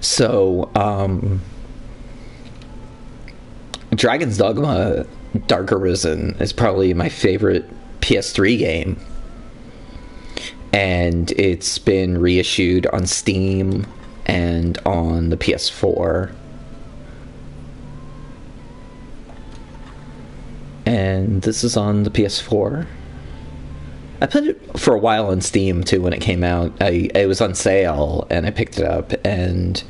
So, Dragons Dogma Dark Arisen is probably my favorite PS3 game. And it's been reissued on Steam and on the PS4. And this is on the PS4. I played it for a while on Steam too when it came out. It was on sale and I picked it up and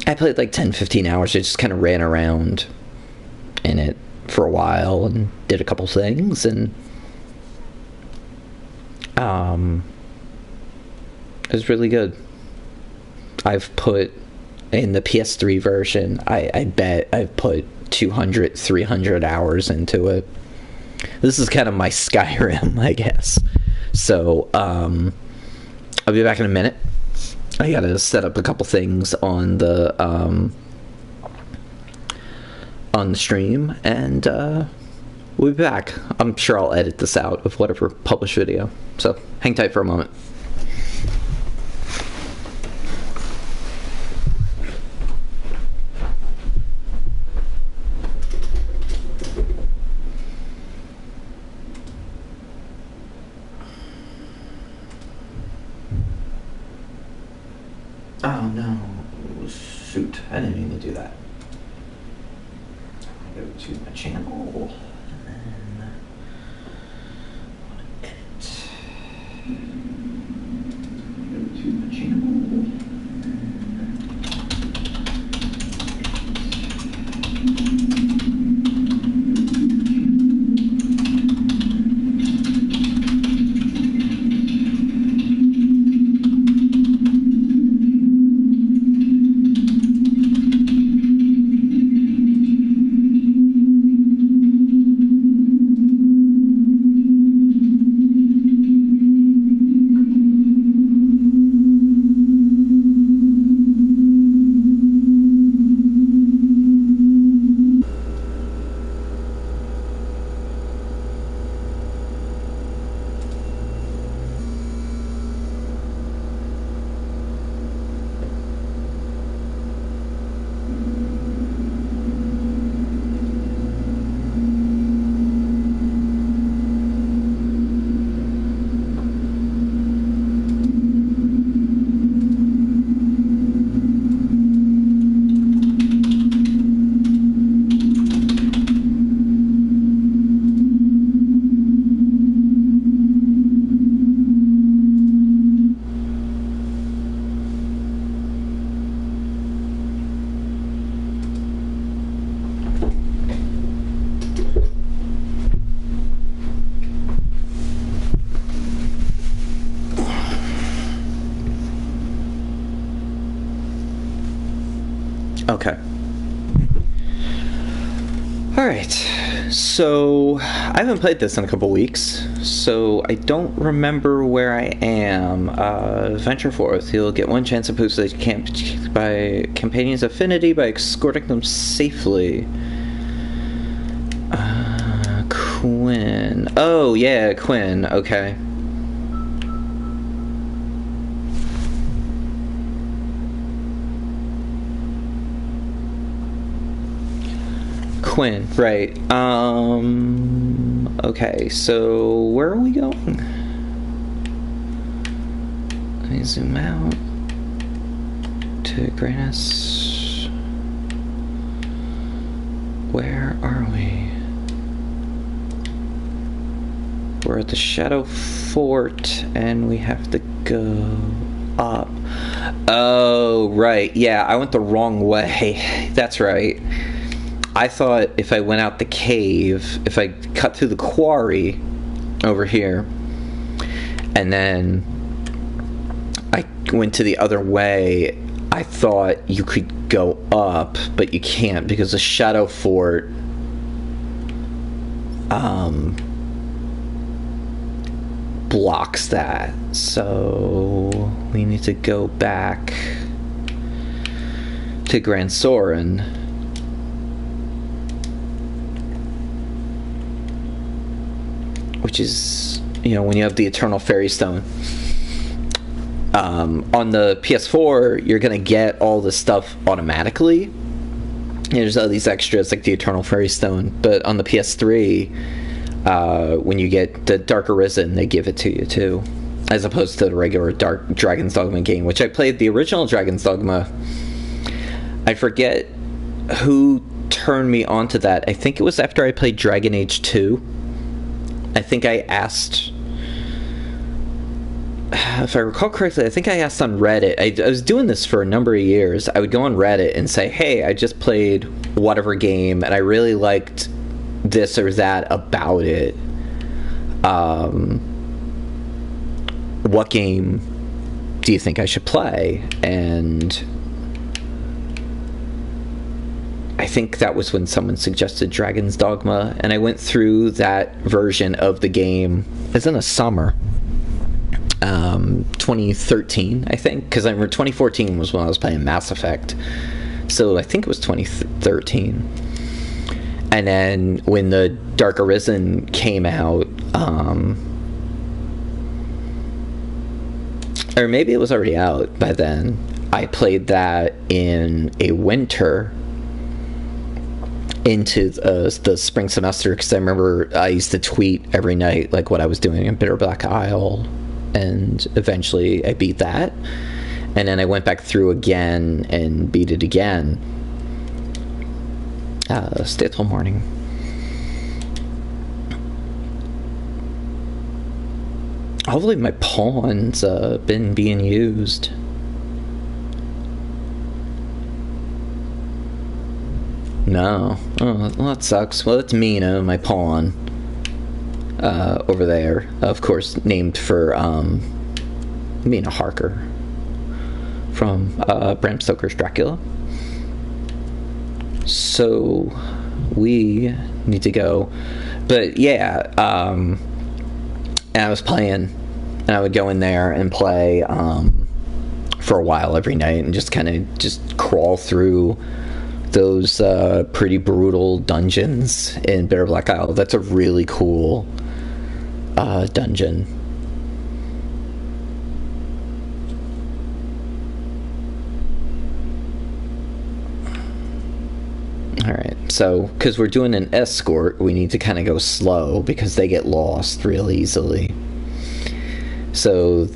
I played like 10-15 hours. I just kind of ran around in it for a while and did a couple things, and it was really good. I've put in the PS3 version, I bet I've put 200-300 hours into it. This is kind of my Skyrim, I guess. So I'll be back in a minute. I gotta set up a couple things on the stream, and we'll be back. I'm sure I'll edit this out of whatever published video. So hang tight for a moment. Oh no, shoot, I didn't mean to do that. Go to my channel, and then edit. Go to my channel. Okay. Alright, so I haven't played this in a couple weeks, so I don't remember where I am. Venture forth. You'll get one chance to boost the companion's affinity by escorting them safely. Quinn. Oh, yeah, Quinn. Okay. Quinn, right. Okay, so where are we going? Let me zoom out to Granis. Where are we? We're at the Shadow Fort, and we have to go up. Oh, right. Yeah, I went the wrong way. That's right. I thought if I went out the cave, if I cut through the quarry over here, and then I went to the other way, I thought you could go up, but you can't because the Shadow Fort blocks that. So we need to go back to Gran Soren. Which is, you know, when you have the Eternal Fairy Stone. On the PS4, you're gonna get all this stuff automatically. There's all these extras like the Eternal Fairy Stone, but on the PS3, when you get the Dark Arisen, they give it to you too, as opposed to the regular Dragons Dogma game, which I played the original Dragons Dogma. I forget who turned me onto that. I think it was after I played Dragon Age 2. I think I asked, if I recall correctly, I think I asked on Reddit. I was doing this for a number of years. I would go on Reddit and say, hey, I just played whatever game and I really liked this or that about it. What game do you think I should play? And I think that was when someone suggested Dragon's Dogma, and I went through that version of the game. It's in the summer. 2013, I think, because I remember 2014 was when I was playing Mass Effect, so I think it was 2013. And then when the Dark Arisen came out, or maybe it was already out by then, I played that in a winter into the spring semester, because I remember I used to tweet every night like what I was doing in Bitter Black Isle, and eventually I beat that, and then I went back through again and beat it again. Stay till morning. Hopefully my pawn's been being used. No. Oh, well, that sucks. Well, it's Mina, my pawn. Over there. Of course, named for Mina Harker from Bram Stoker's Dracula. So we need to go. But yeah, and I was playing, and I would go in there and play for a while every night and just kind of just crawl through those pretty brutal dungeons in Bitter Black Isle. That's a really cool dungeon. Alright, so because we're doing an escort, we need to kind of go slow because they get lost real easily. So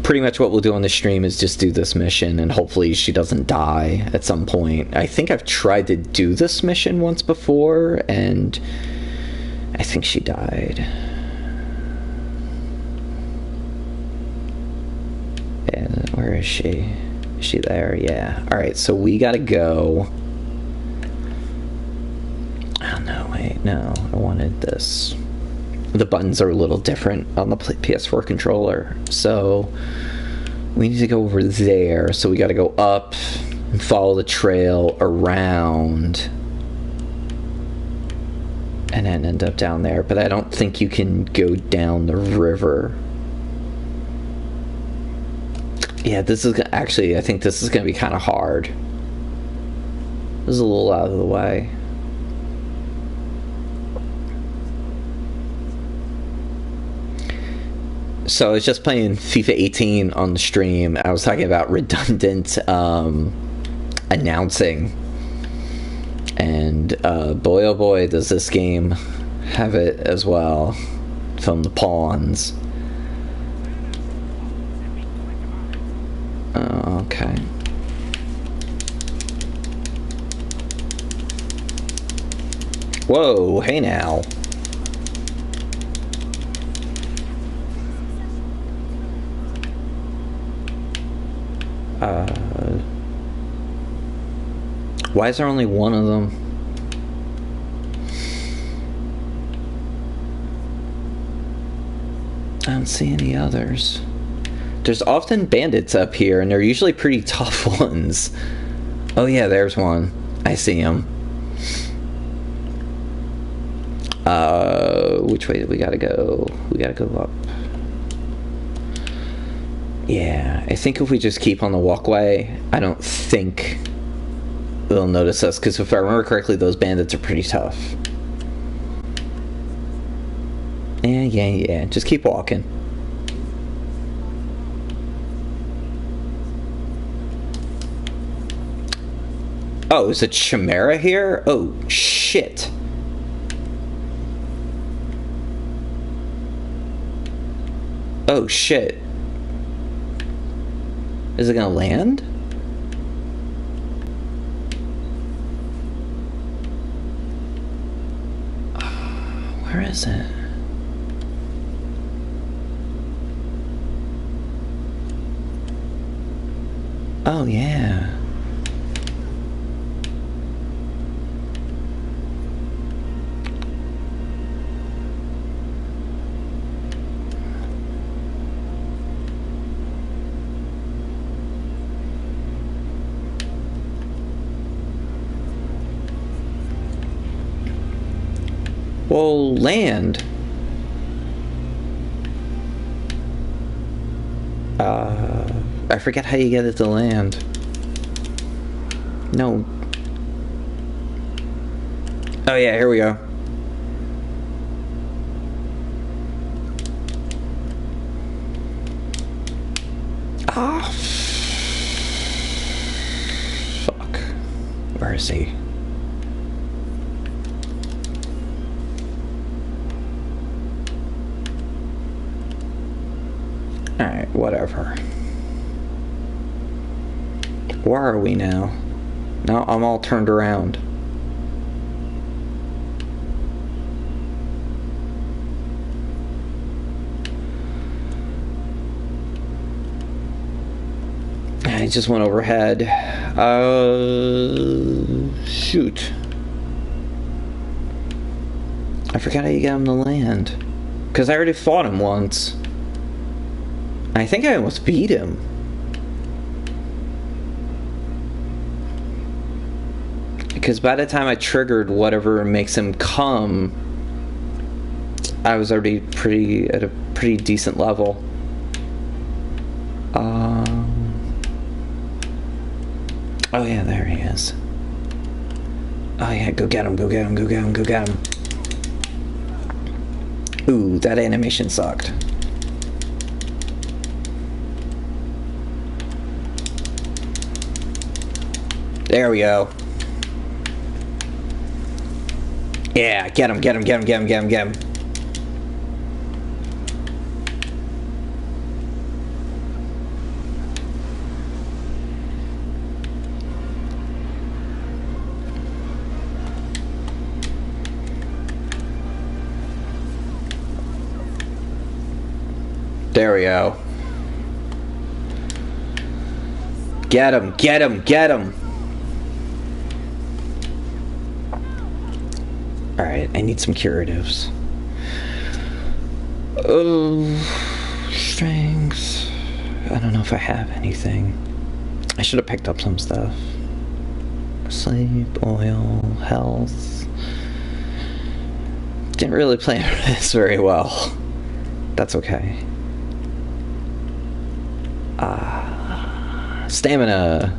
pretty much what we'll do on the stream is just do this mission, and hopefully she doesn't die at some point. I think I've tried to do this mission once before, and I think she died. And where is she? Is she there? Yeah. Alright, so we gotta go. Oh, no, wait, no. I wanted this. The buttons are a little different on the PS4 controller, so we need to go over there. So we got to go up and follow the trail around and then end up down there. But I don't think you can go down the river. Yeah, this is actually, I think this is going to be kind of hard. This is a little out of the way. So I was just playing FIFA 18 on the stream. I was talking about redundant announcing. And boy oh boy does this game have it as well from the pawns. Okay. Whoa, hey now. Why is there only one of them? I don't see any others. There's often bandits up here, and they're usually pretty tough ones. Oh yeah, there's one. I see him. Which way do we gotta go? We gotta go up. Yeah, I think if we just keep on the walkway, I don't think they'll notice us, because if I remember correctly, those bandits are pretty tough. Yeah, just keep walking. Oh, is a chimera here? Oh, shit. Oh, shit. Is it gonna land? Where is it? Oh, yeah. Well, land. I forget how you get it to land. No. Oh yeah, here we go. Ah. Fuck. Where is he? Alright, whatever. Where are we now? Now I'm all turned around. I just went overhead. Shoot. I forgot how you got him to land. Because I already fought him once. I think I almost beat him. Because by the time I triggered whatever makes him come, I was already at a pretty decent level. Oh yeah, there he is. Oh yeah, go get him, go get him, go get him, go get him. Ooh, that animation sucked. There we go. Yeah, get him, get him, get him, get him, get him, get him. There we go. Get him, get him, get him. Alright, I need some curatives. Oh, strength. I don't know if I have anything. I should have picked up some stuff. Sleep, oil, health. Didn't really plan this very well. That's okay. Stamina.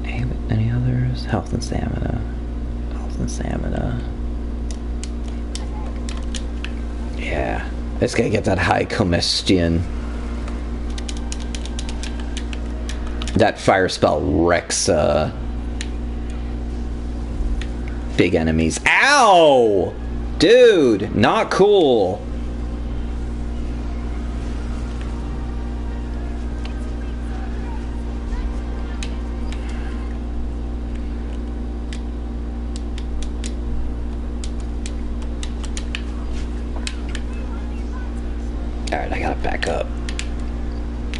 Any others? Health and stamina. Health and stamina. Yeah. This guy get that high combustion. That fire spell wrecks big enemies. Ow! Dude, not cool. Alright, I gotta back up.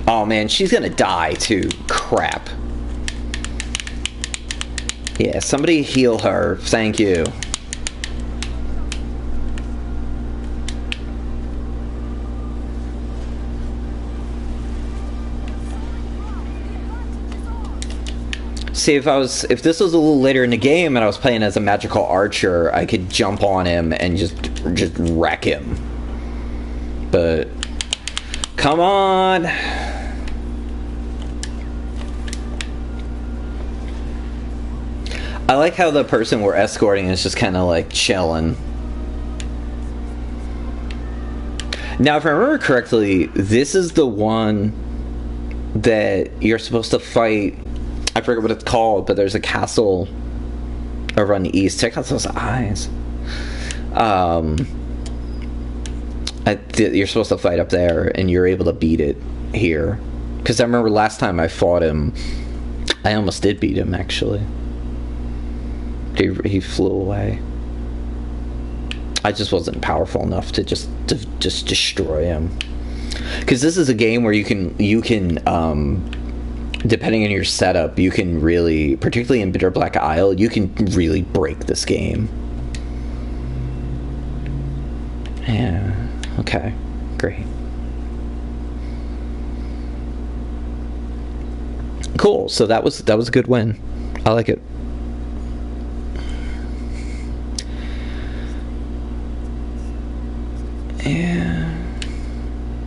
Oh man, she's gonna die too. Crap. Yeah, somebody heal her. Thank you. See, if this was a little later in the game and I was playing as a magical archer, I could jump on him and just wreck him. But come on. I like how the person we're escorting is just kind of like chilling. Now, if I remember correctly, this is the one that you're supposed to fight I forget what it's called, but there's a castle over on the east. Check out those eyes. You're supposed to fight up there, and you're able to beat it here. Because I remember last time I fought him, I almost did beat him, actually. He flew away. I just wasn't powerful enough to just destroy him. Because this is a game where you can depending on your setup, you can really, particularly in Bitter Black Isle, you can really break this game. Yeah. Okay. Great. Cool. So that was a good win. I like it. Yeah.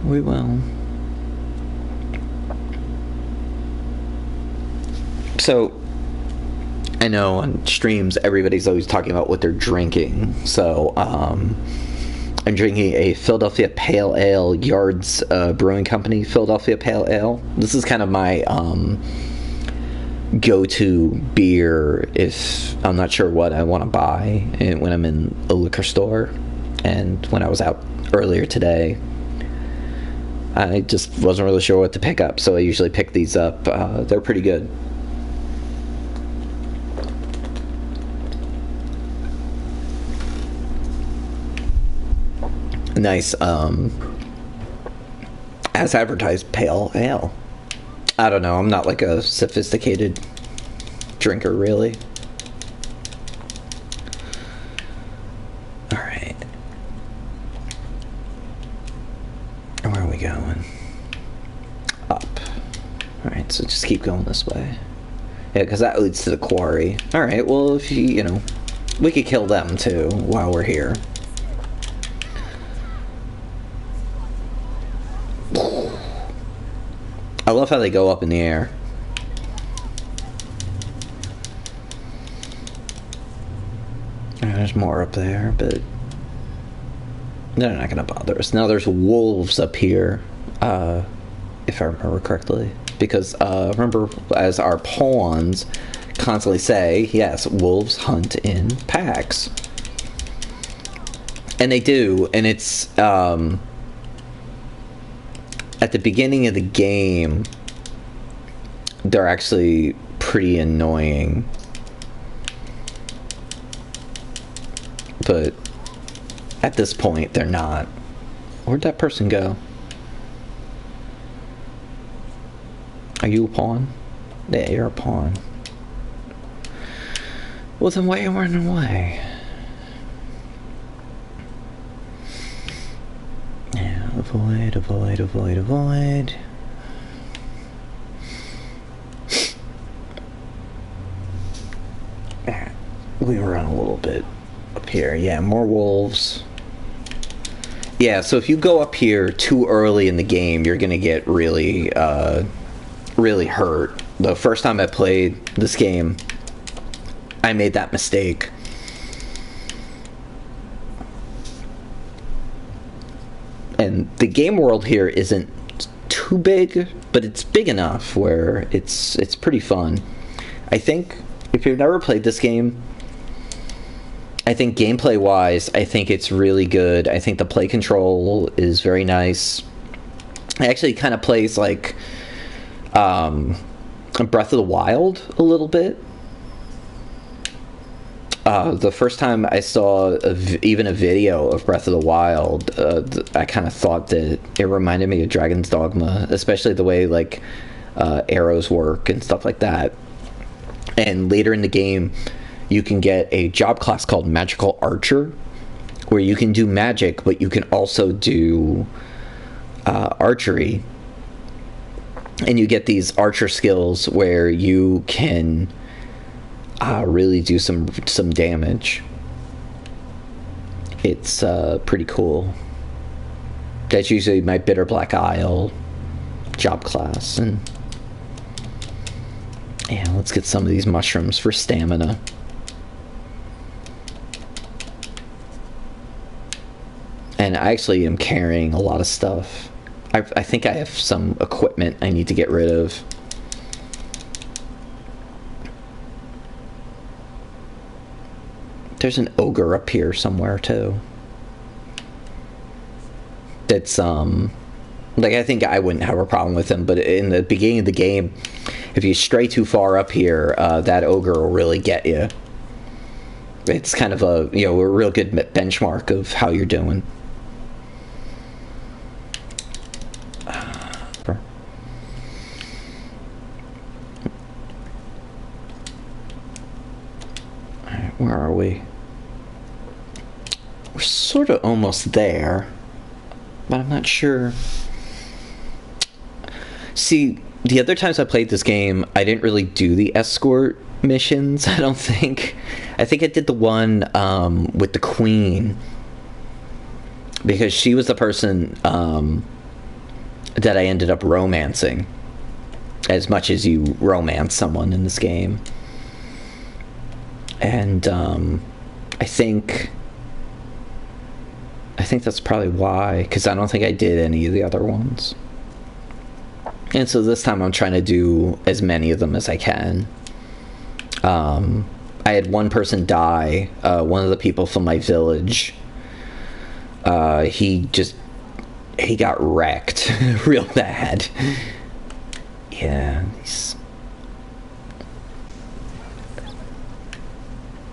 We will. So, I know on streams everybody's always talking about what they're drinking. So, I'm drinking a Philadelphia Pale Ale, Yards Brewing Company Philadelphia Pale Ale. This is kind of my go-to beer if I'm not sure what I want to buy when I'm in a liquor store. And when I was out earlier today, I just wasn't really sure what to pick up, so I usually pick these up. They're pretty good. Nice, as advertised, pale ale. I don't know, I'm not like a sophisticated drinker, really. Alright. Where are we going? Up. Alright, so just keep going this way. Yeah, because that leads to the quarry. Alright, well, if you know, we could kill them, too, while we're here. I love how they go up in the air. There's more up there, but they're not going to bother us. Now there's wolves up here, if I remember correctly. Because, remember, as our pawns constantly say, yes, wolves hunt in packs. And they do, and it's, at the beginning of the game, they're actually pretty annoying. But at this point, they're not. Where'd that person go? Are you a pawn? Yeah, you're a pawn. Well, then why are you running away? Yeah, avoid, avoid, avoid, avoid. We run a little bit up here. Yeah, more wolves. Yeah, so if you go up here too early in the game, you're gonna get really, really hurt. The first time I played this game, I made that mistake. And the game world here isn't too big, but it's big enough where it's pretty fun. I think if you've never played this game, I think gameplay wise, I think it's really good. I think the play control is very nice. It actually kind of plays like Breath of the Wild a little bit. The first time I saw even a video of Breath of the Wild, I kind of thought that it reminded me of Dragons Dogma, especially the way like arrows work and stuff like that. And later in the game, you can get a job class called Magical Archer, where you can do magic, but you can also do archery. And you get these archer skills where you can really do some damage. It's pretty cool. That's usually my Bitter Black Isle job class. And yeah, let's get some of these mushrooms for stamina. And I actually am carrying a lot of stuff. I think I have some equipment I need to get rid of. There's an ogre up here somewhere too. That's like, I think I wouldn't have a problem with him, but in the beginning of the game, if you stray too far up here, that ogre will really get you. It's kind of a, you know, a real good benchmark of how you're doing. Alright, where are we? We're sort of almost there, but I'm not sure. See, the other times I played this game, I didn't really do the escort missions, I don't think. I think I did the one with the queen, because she was the person that I ended up romancing, as much as you romance someone in this game. And I think that's probably why, because I don't think I did any of the other ones. And so this time I'm trying to do as many of them as I can. I had one person die, one of the people from my village. He got wrecked real bad.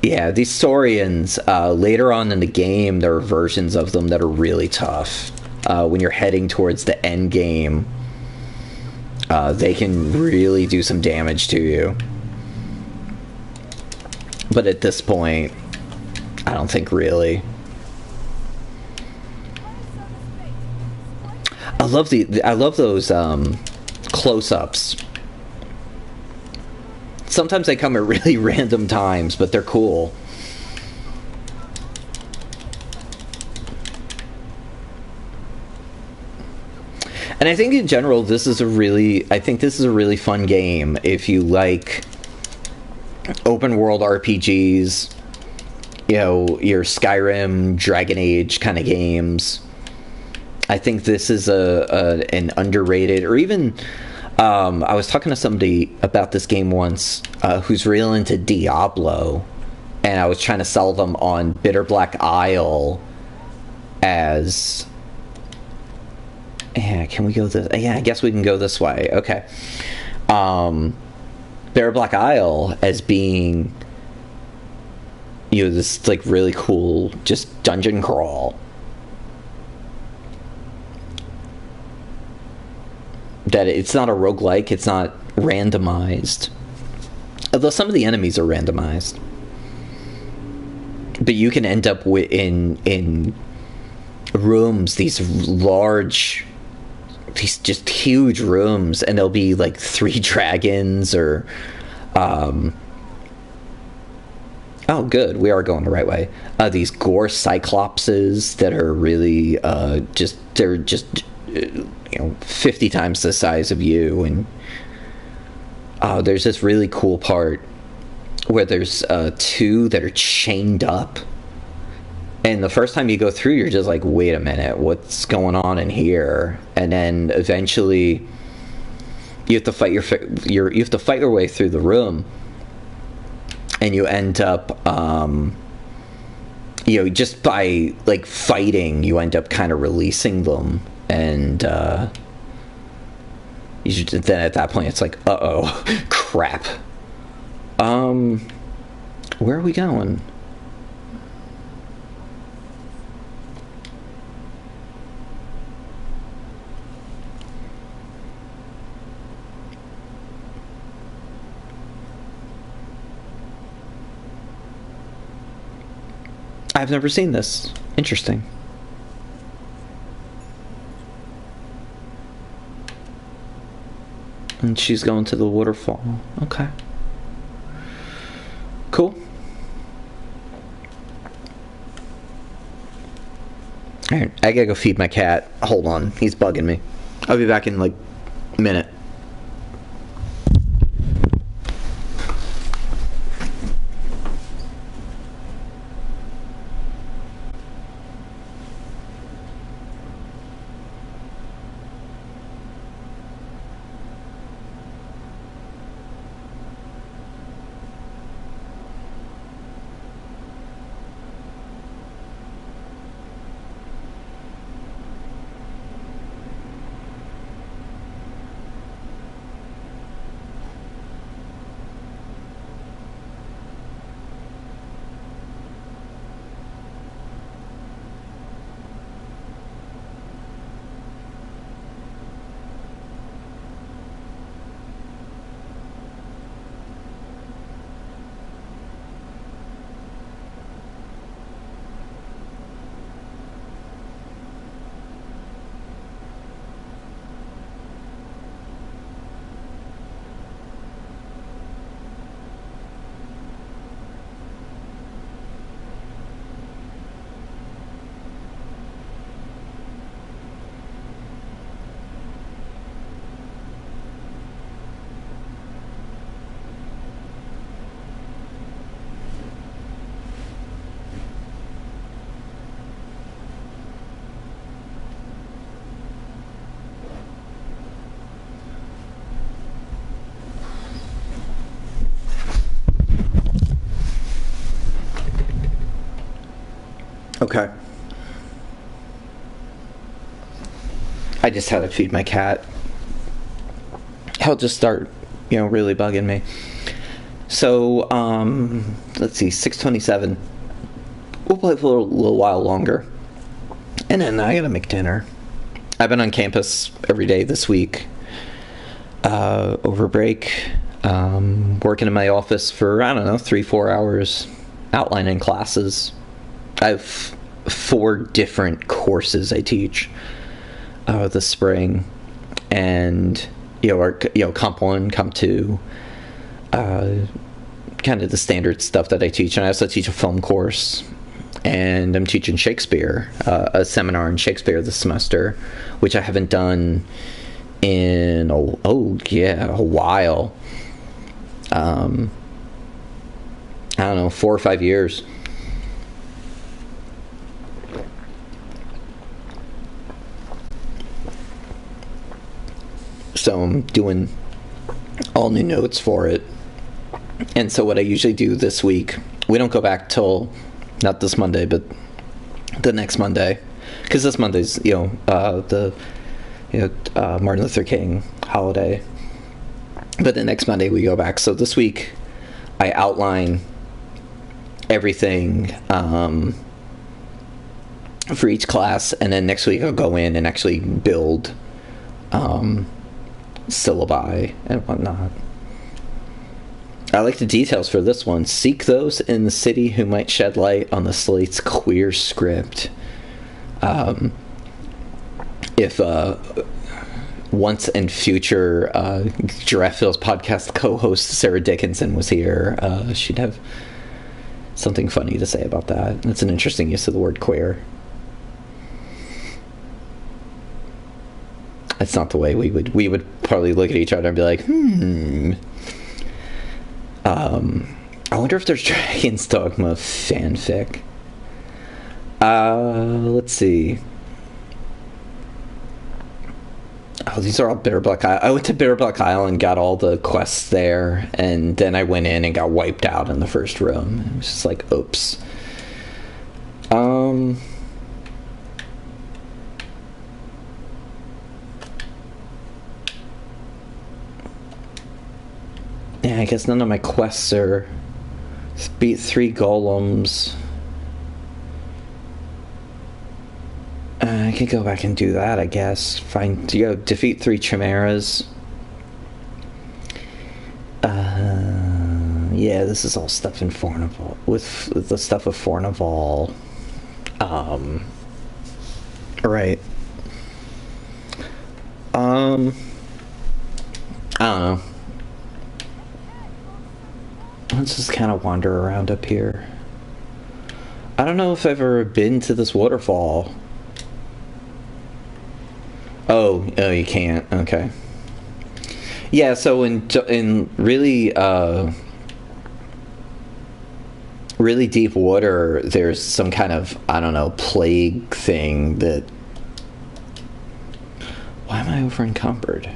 Yeah, these Saurians, later on in the game, there are versions of them that are really tough. When you're heading towards the end game, they can really do some damage to you. But at this point, I don't think really. I love those close-ups. Sometimes they come at really random times, but they're cool. And I think in general, this is a really fun game if you like open world RPGs, you know, your Skyrim, Dragon Age kind of games. I think this is an underrated, or even I was talking to somebody about this game once who's real into Diablo, and I was trying to sell them on Bitter Black Isle as... Yeah, can we go this... Yeah, I guess we can go this way. Okay. Bitter Black Isle as being, you know, this, like, really cool just dungeon crawl. That it's not a roguelike, it's not randomized. Although some of the enemies are randomized. But you can end up in rooms, these just huge rooms, and there'll be like 3 dragons or oh good, we are going the right way. These gore cyclopses that are really they're just you know, 50 times the size of you. And there's this really cool part where there's 2 that are chained up, and the first time you go through, you're just like, wait a minute, what's going on in here? And then eventually you have to fight you have to fight your way through the room, and you end up you know, just by like fighting, you end up kind of releasing them. And you should, then at that point it's like, uh-oh, crap. Where are we going? I've never seen this. Interesting. And she's going to the waterfall. Okay. Cool. Alright, I gotta go feed my cat. Hold on, he's bugging me. I'll be back in like a minute. Okay. I just had to feed my cat. He'll just start, really bugging me. So, let's see, 6:27. We'll play for a little while longer. And then I gotta make dinner. I've been on campus every day this week. Over break. Working in my office for, 3-4 hours. Outlining classes. I have 4 different courses I teach this spring. And, Comp 1, Comp 2. Kind of the standard stuff that I teach. And I also teach a film course. And I'm teaching Shakespeare, a seminar in Shakespeare this semester, which I haven't done in a while. I don't know, 4 or 5 years. So I'm doing all new notes for it. And so what I usually do this week, we don't go back till, not this Monday, but the next Monday, because this Monday's, Martin Luther King holiday. But the next Monday we go back. So this week I outline everything for each class, and then next week I'll go in and actually build syllabi and whatnot. I like the details for this one. Seek those in the city who might shed light on the slate's queer script. If once and future Giraffe podcast co-host Sarah Dickinson was here, she'd have something funny to say about that. It's an interesting use of the word queer. It's not the way we would probably look at each other and be like, I wonder if there's Dragons Dogma fanfic. Let's see. Oh, these are all Bitterbluck Isle. I went to Bitterbluck Isle and got all the quests there, and then I went in and got wiped out in the first room. It was just like, oops. Yeah, I guess none of my quests are beat 3 golems. I could go back and do that, I guess. Defeat 3 chimeras. Yeah, this is all stuff in Fornival. With the stuff of Fornival. Right. I don't know. Let's just kind of wander around up here. I don't know if I've ever been to this waterfall. Oh, you can't. Okay. Yeah, so in really really deep water, there's some kind of, I don't know, plague thing that... Why am I over encumbered?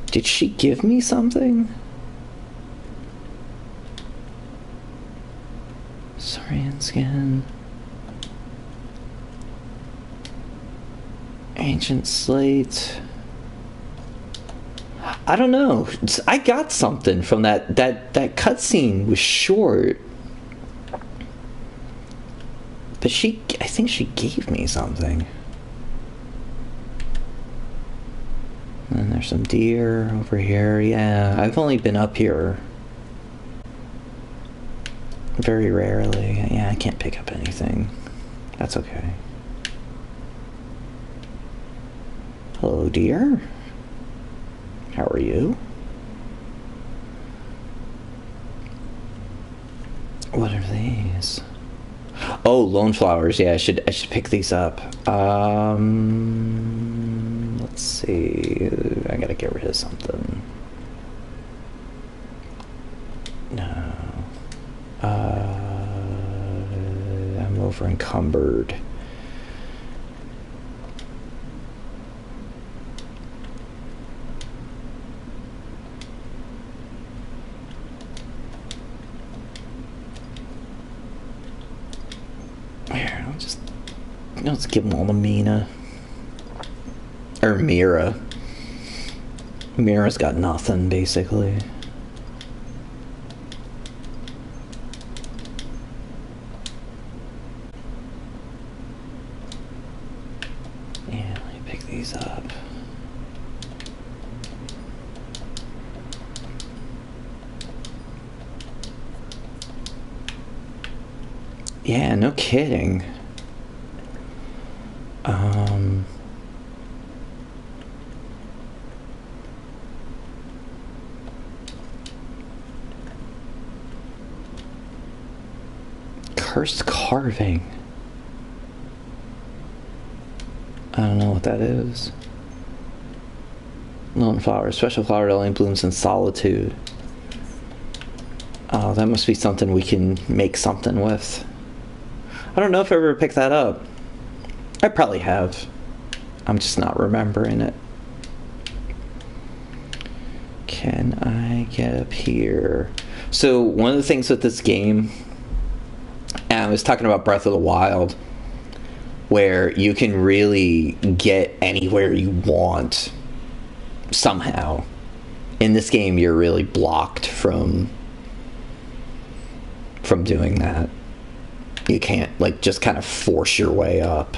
Did she give me something? Saurian skin. Ancient slate. I don't know. I got something from that cutscene was short. But I think she gave me something. And there's some deer over here. Yeah, I've only been up here very rarely. Yeah, I can't pick up anything. That's okay. Hello, dear. How are you? What are these? Oh, lone flowers. Yeah, I should pick these up. Let's see. I gotta get rid of something. No. I'm over encumbered. Let's give them all to Mina. Or Mira. Mira's got nothing, basically. Yeah, let me pick these up. Yeah, no kidding. Cursed carving. I don't know what that is. Lone flower, special flower that only blooms in solitude. Oh, that must be something we can make something with. I don't know if I ever picked that up. I probably have. I'm just not remembering it. Can I get up here? So one of the things with this game, and I was talking about Breath of the Wild, where you can really get anywhere you want somehow. In this game, you're really blocked from doing that. You can't, like, just kind of force your way up.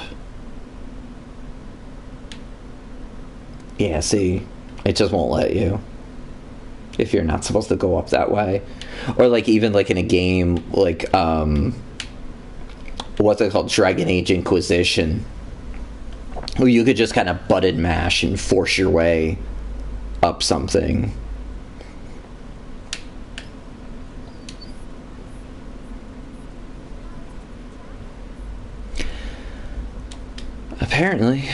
Yeah, see, it just won't let you if you're not supposed to go up that way. Or, like, even, like, in a game, like, what's it called? Dragon Age Inquisition. Where you could just kind of button mash and force your way up something. Apparently.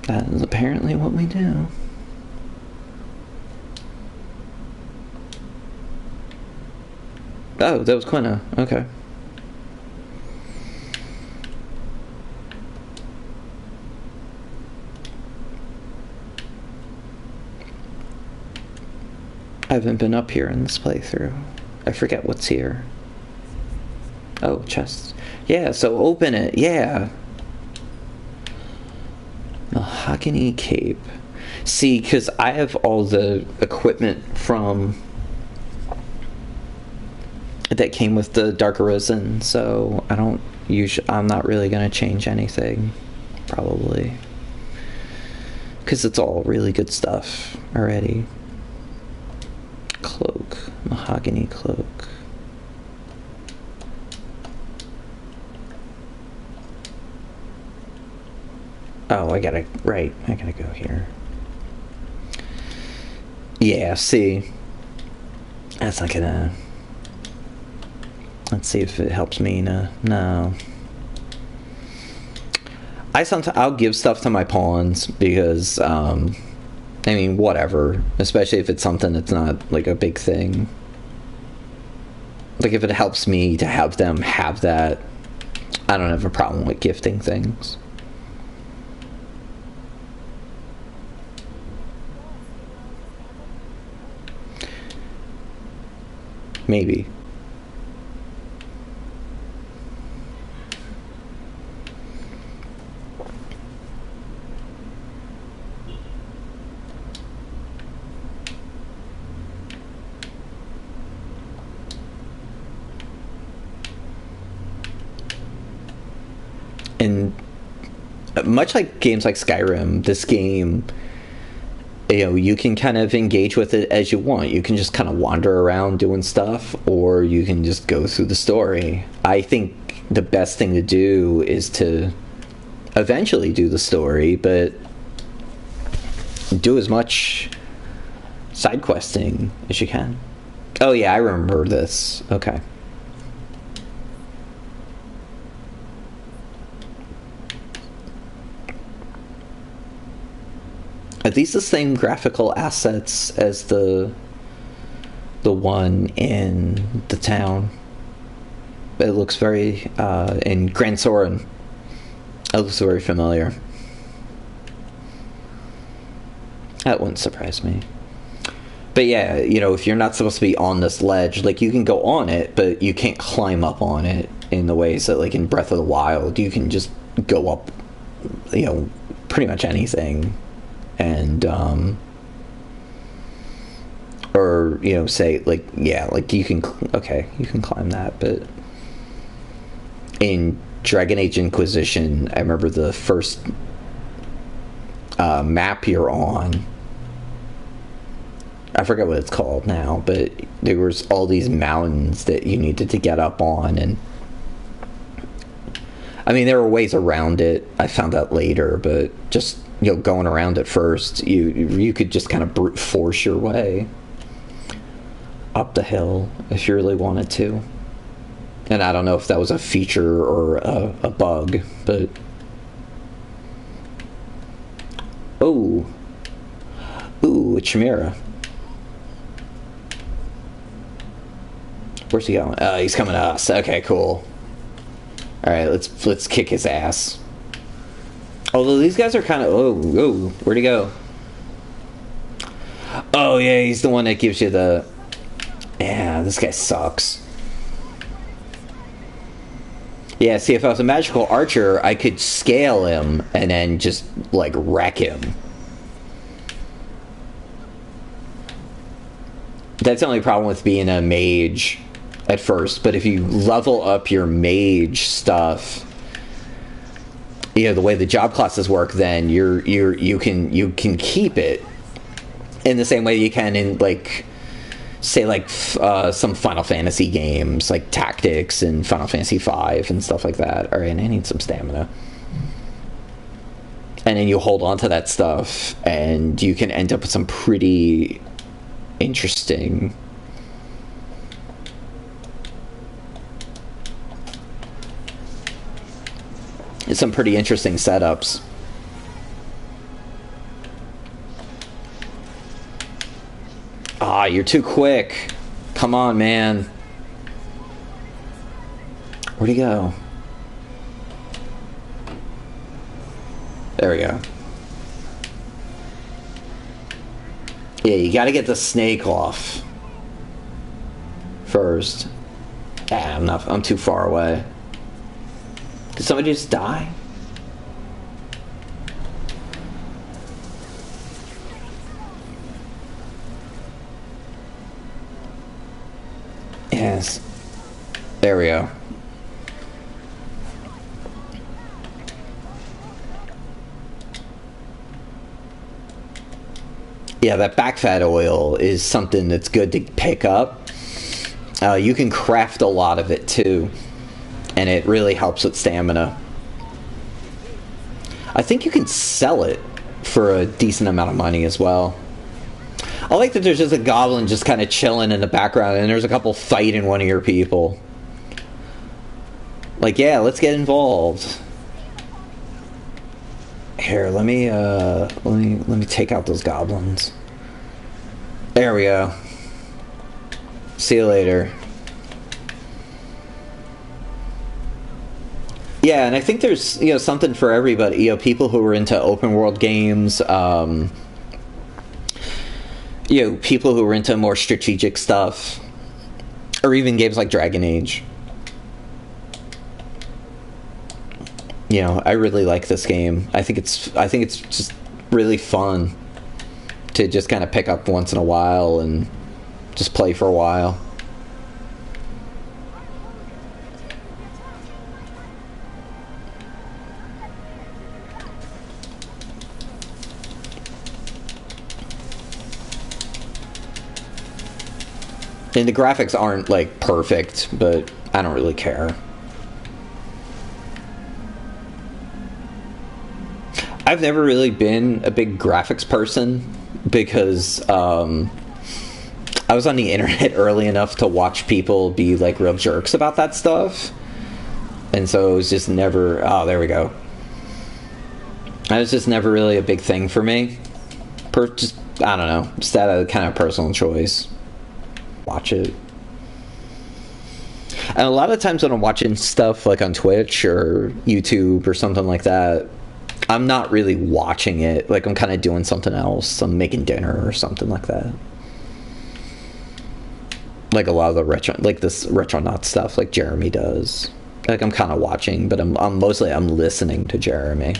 That is apparently what we do. Oh, that was Quina. Okay. I haven't been up here in this playthrough. I forget what's here. Oh, chest. Yeah, so open it. Yeah. Mahogany cape. See, because I have all the equipment from that came with the Dark Arisen, so I'm not really going to change anything, probably. Because it's all really good stuff already. Cloak. Mahogany cloak. Oh, I gotta go here. Yeah, see. That's not gonna... Let's see if it helps me. No. I'll give stuff to my pawns because, I mean, whatever. Especially if it's something that's not, like, a big thing. Like, if it helps me to have them have that, I don't have a problem with gifting things. Maybe. And much like games like Skyrim, this game, you can kind of engage with it as you want. You can just kind of wander around doing stuff, or you can just go through the story. I think the best thing to do is to eventually do the story, but do as much side questing as you can. Oh yeah, I remember this. Okay. Are these the same graphical assets as the one in the town? It looks very in Gran Soren. It looks very familiar. That wouldn't surprise me. But yeah, you know, if you're not supposed to be on this ledge, like, you can go on it, but you can't climb up on it in the ways that, like, in Breath of the Wild, you can just go up, you know, pretty much anything. And, or, you know, say, like, yeah, like, you can, okay, you can climb that, but in Dragon Age Inquisition, I remember the first map you're on, I forget what it's called now, but there was all these mountains that you needed to get up on, and I mean, there were ways around it. I found out later, but just, you know, going around it first, you could just kind of brute force your way up the hill if you really wanted to. And I don't know if that was a feature or a bug, but ooh, a chimera. Where's he going? He's coming to us. Okay, cool. All right, let's kick his ass. Although these guys are kind of... Oh, where'd he go? Oh, yeah, he's the one that gives you the... Yeah, this guy sucks. Yeah, see, if I was a magical archer, I could scale him and then just, like, wreck him. That's the only problem with being a mage at first, but if you level up your mage stuff, you know, the way the job classes work, then you can keep it in the same way you can in, like, say, like, some Final Fantasy games, like Tactics and Final Fantasy V and stuff like that. All right, I need some stamina. And then you hold on to that stuff, and you can end up with some pretty interesting... some pretty interesting setups. Ah, you're too quick. Come on, man. Where'd he go? There we go. Yeah, you gotta get the snake off first. Ah, I'm too far away. Did somebody just die? Yes. There we go. Yeah, that back fat oil is something that's good to pick up. You can craft a lot of it too, and it really helps with stamina. I think you can sell it for a decent amount of money as well. I like that there's just a goblin just kind of chilling in the background, and there's a couple fighting one of your people. Like, yeah, let's get involved. Here, let me take out those goblins. There we go. See you later. Yeah, and I think there's, you know, something for everybody. You know, people who are into open world games, you know, people who are into more strategic stuff, or even games like Dragon Age. You know, I really like this game. I think it's just really fun to just kind of pick up once in a while and just play for a while. And the graphics aren't, like, perfect, but I don't really care. I've never really been a big graphics person because I was on the internet early enough to watch people be, like, real jerks about that stuff. And so it was just never... Oh, there we go. That was just never really a big thing for me. Just, I don't know. Just out of kind of personal choice. Watch it. And a lot of times when I'm watching stuff like on Twitch or YouTube or something like that, I'm not really watching it. Like, I'm kind of doing something else. I'm making dinner or something like that. like a lot of the retro, like this Retronaut stuff, like Jeremy does. Like I'm kind of watching, but I'm mostly listening to Jeremy.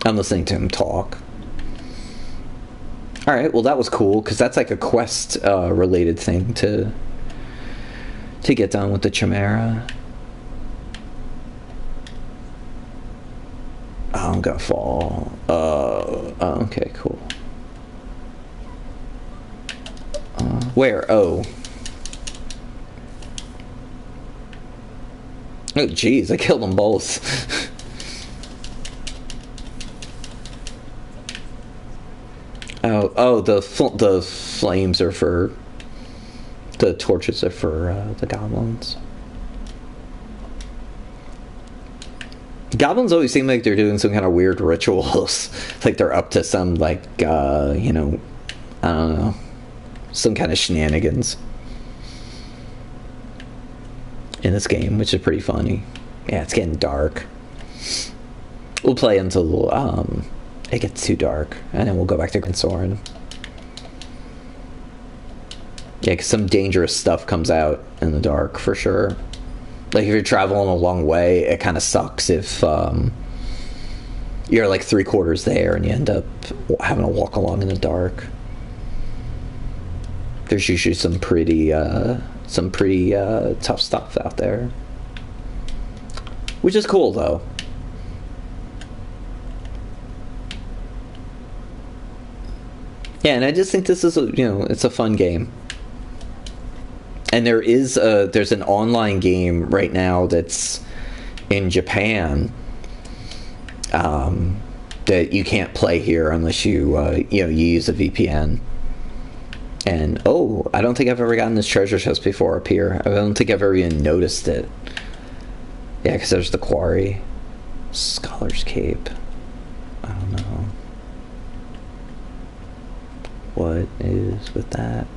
I'm listening to him talk. All right, well that was cool because that's like a quest related thing to get done with the Chimera. Oh, I'm gonna fall. Okay, cool. Where? Oh. Oh, jeez, I killed them both. Oh, the flames are for... The torches are for the goblins. Goblins always seem like they're doing some kind of weird rituals. Like they're up to some, like, you know, I don't know, some kind of shenanigans in this game, which is pretty funny. Yeah, it's getting dark. We'll play until it gets too dark, and then we'll go back to Gran Soren. Yeah, because some dangerous stuff comes out in the dark, for sure. Like, if you're traveling a long way, it kind of sucks if you're, like, 3/4 there and you end up having to walk along in the dark. There's usually some pretty tough stuff out there. Which is cool, though. Yeah, and I just think this is it's a fun game. And there's an online game right now that's in Japan that you can't play here unless you you use a VPN. And I don't think I've ever gotten this treasure chest before up here. I don't think I've ever even noticed it. Yeah, because there's the quarry. Scholar's Cape. I don't know what is with that.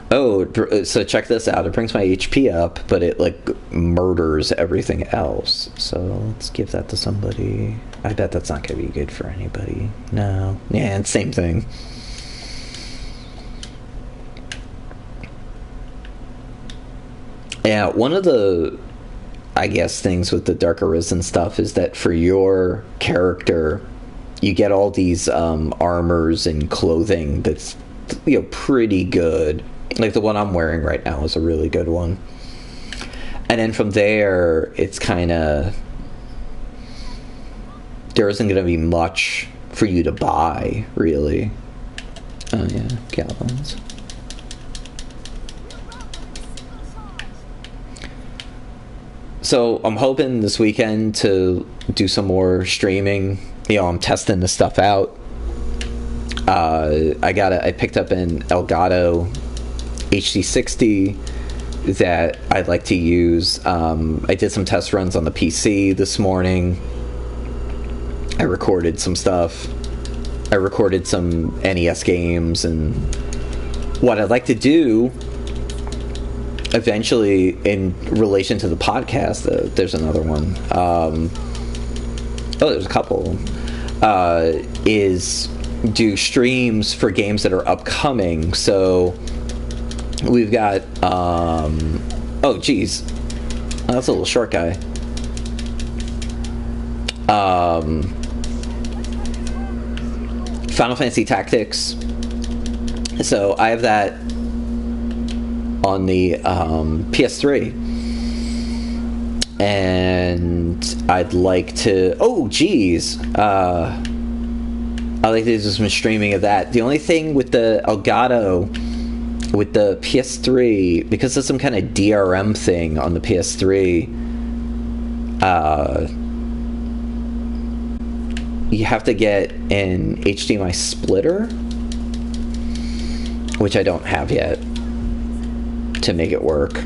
Oh, so check this out. It brings my HP up, but it, like, murders everything else. So let's give that to somebody. I bet that's not going to be good for anybody. No. Yeah, it's same thing. Yeah, one of the, I guess, things with the Dark Arisen stuff is that for your character, you get all these armors and clothing that's, pretty good. Like the one I'm wearing right now is a really good one. And then from there, it's kind of... There isn't going to be much for you to buy, really. Oh, yeah, goblins. So I'm hoping this weekend to do some more streaming. I'm testing this stuff out. I picked up an Elgato HD60 that I'd like to use. I did some test runs on the PC this morning. I recorded some stuff. I recorded some NES games, and what I'd like to do eventually in relation to the podcast, there's another one. There's a couple of them. Is do streams for games that are upcoming. So we've got that's a little short guy. Final Fantasy Tactics. So I have that on the PS3, and I'd like to I'd like to do some streaming of that. The only thing with the Elgato, with the PS3, because there's some kind of DRM thing on the PS3, you have to get an HDMI splitter, which I don't have yet, to make it work,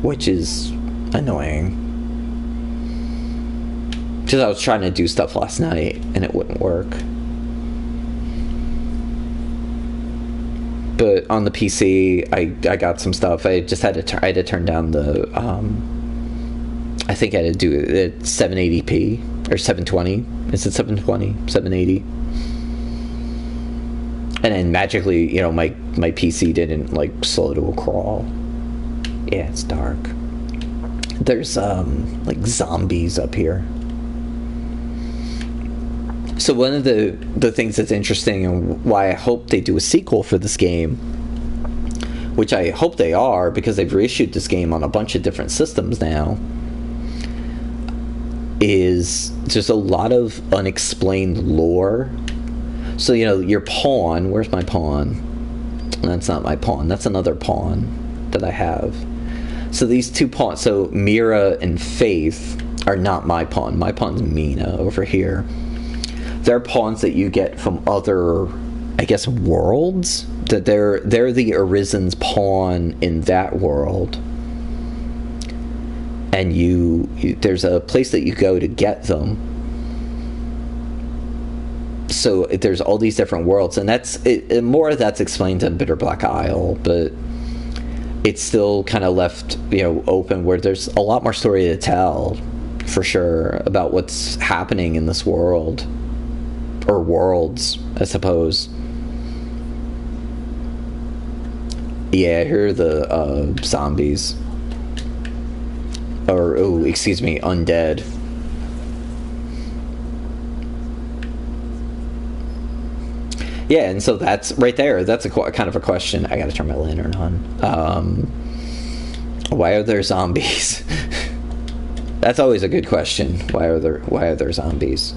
which is annoying, because I was trying to do stuff last night and it wouldn't work. But on the PC, I got some stuff. I just had to I had to turn down the I think I had to do it at 780p or 720. Is it 720? 780? And then magically, you know, my PC didn't like slow to a crawl. Yeah, it's dark. There's like zombies up here. So one of the things that's interesting and why I hope they do a sequel for this game, which I hope they are because they've reissued this game on a bunch of different systems now, is there's a lot of unexplained lore. So, you know, your pawn, where's my pawn? That's not my pawn, that's another pawn that I have. So these two pawns, so Mira and Faith are not my pawn. My pawn's Mina over here. They're pawns that you get from other, I guess, worlds. That they're the Arisen's pawn in that world. And there's a place that you go to get them. So there's all these different worlds, and more of that's explained in Bitter Black Isle, but it's still kind of left, you know, open where there's a lot more story to tell, for sure, about what's happening in this world. Or worlds, I suppose. Yeah, here are the zombies. Or, oh, excuse me, undead. Yeah, and so that's right there. That's a kind of a question. I gotta turn my lantern on. Why are there zombies? That's always a good question. Why are there zombies?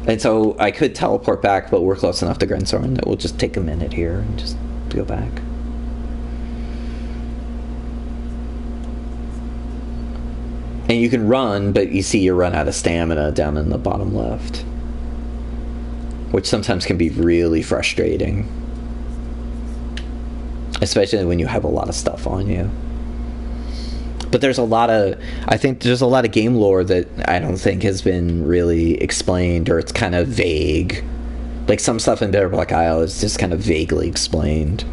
And so I could teleport back, but we're close enough to Gran Soren that we'll just take a minute here and just go back. And you can run, but you see you run out of stamina down in the bottom left, which sometimes can be really frustrating, especially when you have a lot of stuff on you. But there's I think there's a lot of game lore that I don't think has been really explained, or it's kind of vague. Like some stuff in Bitter Black Isle is just kind of vaguely explained.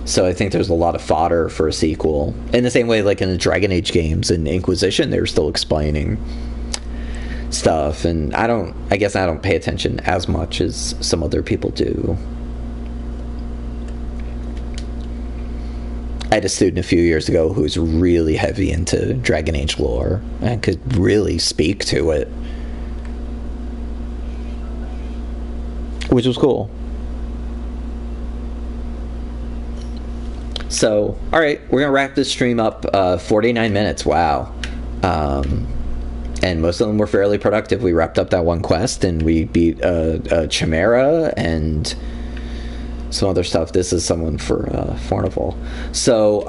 So I think there's a lot of fodder for a sequel. In the same way, like in the Dragon Age games and Inquisition, they were still explaining stuff. And I guess I don't pay attention as much as some other people do. I had a student a few years ago who was really heavy into Dragon Age lore and could really speak to it, which was cool. So, alright, we're going to wrap this stream up. 49 minutes, wow. And most of them were fairly productive. We wrapped up that one quest, and we beat a Chimera, and some other stuff. This is someone for Fornival. So,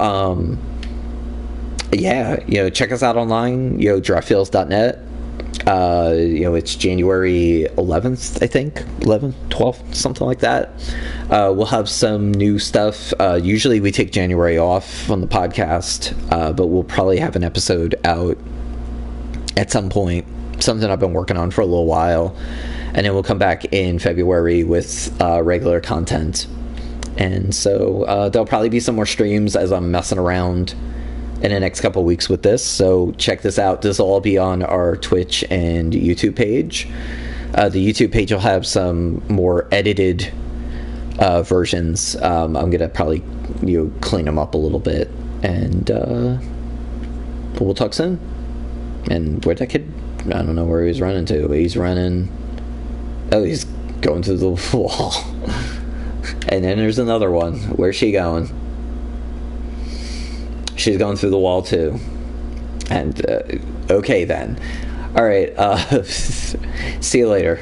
yeah, you know, check us out online, you know, draftfields.net. You know, it's January 11th, I think, 11th, 12th, something like that. We'll have some new stuff. Usually we take January off on the podcast, but we'll probably have an episode out at some point, something I've been working on for a little while. And then we'll come back in February with regular content. And so there'll probably be some more streams as I'm messing around in the next couple weeks with this. So check this out. This will all be on our Twitch and YouTube page. The YouTube page will have some more edited versions. I'm going to probably clean them up a little bit. And we'll talk soon. And where'd that kid... I don't know where he was running to, but he's running... Oh, he's going through the wall. And then there's another one. Where's she going? She's going through the wall too. And okay then. All right. See you later.